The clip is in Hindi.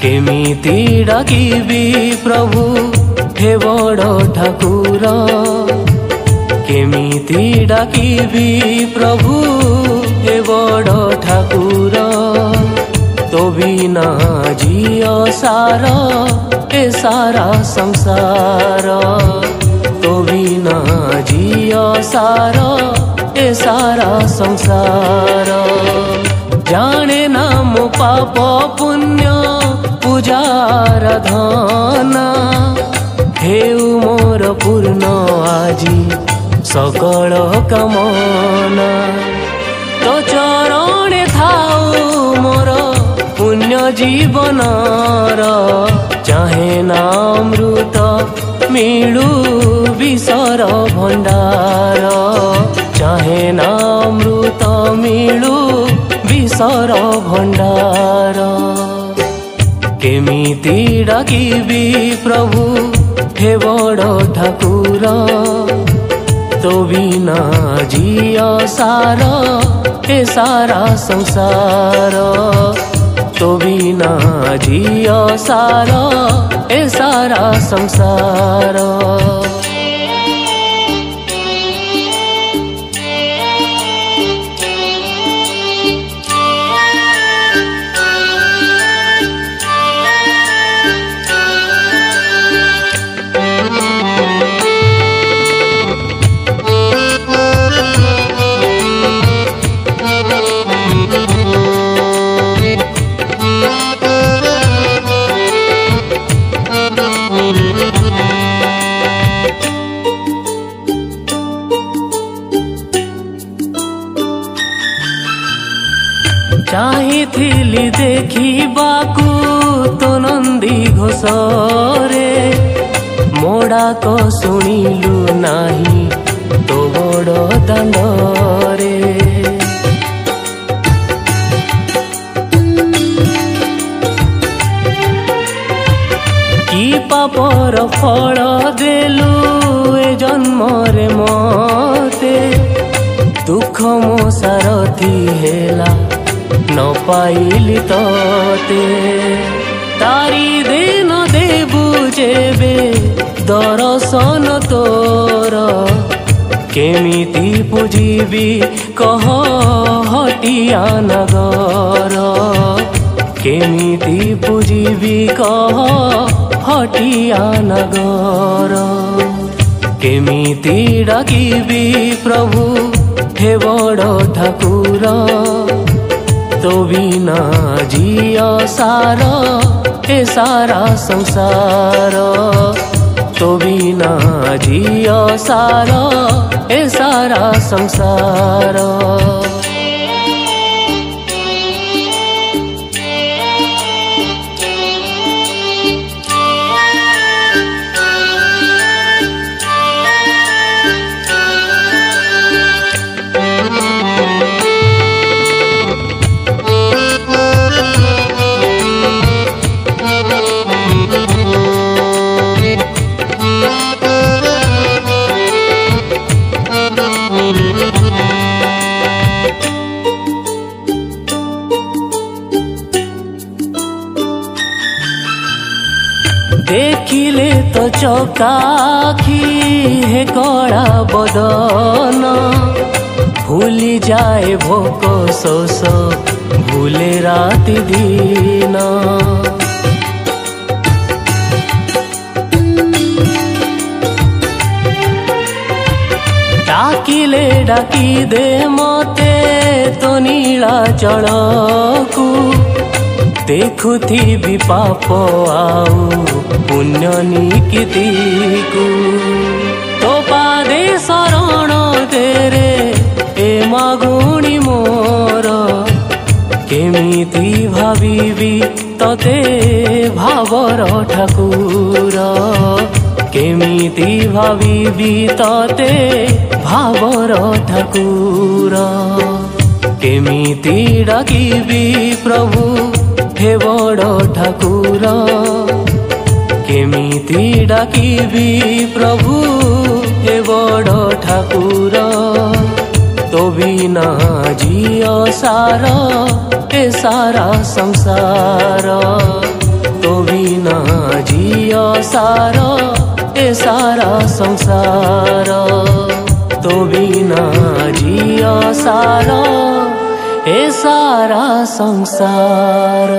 केमिति डाकिबी प्रभु हे बड़ ठाकुर केमिति डाकिबी प्रभु हे बड़ ठाकुर तो बिना जियो सार ए सारा संसार तो बिना जियो सार ए सारा संसार जाने ना मो पाप पुण्य पूजाराधना हेउ मोर पूर्ण आजी सकल कामना तो चरणे थाउ मोर पुण्य जीवनर चाहे नामृत मिलू विसर भंडार चाहे नामृत मिलू विसर भंडार केमिति डाकिबी प्रभु हे बड़ ठाकुर तो बिना जियो सार ए सारा संसार तो बिना जियो सार ए सारा संसार चाहिथिली देखिबाकू तो नंदी घोषरे मोड़ा को शुणिलु नाही तो बड़ दांडरे की पापर फल देलु ए जन्मरे मते दुख मो सारथी हेला न पाइली तोते तारी दिन देबु जेबे दर्शन तोर केमिति पूजिबी कह हटिया नगर केमिति पूजिबी कह हटिया नगर केमिति डाकिबी प्रभु हे बड़ ठाकुर तो बिना जियो सार ए सारा संसार तो बिना जियो सार ए सारा संसार देखिले तो चौकाखी हे कड़ा बदन भूली जाए भोक शोष भूले राति दिन डाकिले डाकी दे मते तो नीलाचलकू देखुथिबी पाप आउ पुण्य निकितिकू तो पादे शरण तेरे ए मागुणी मोर केमिति भाबिबी तते भावर ठाकुर केमिति भाबिबी तते भावर ठाकुर केमिति डाकिबी प्रभु हे बड़ ठाकुर केमिति डाकिबी प्रभु हे बड़ ठाकुर तो बिना जियो सार ए सारा संसार जियो सारो ए सारा संसार तो बिना जियो सारो ए सारा संसार।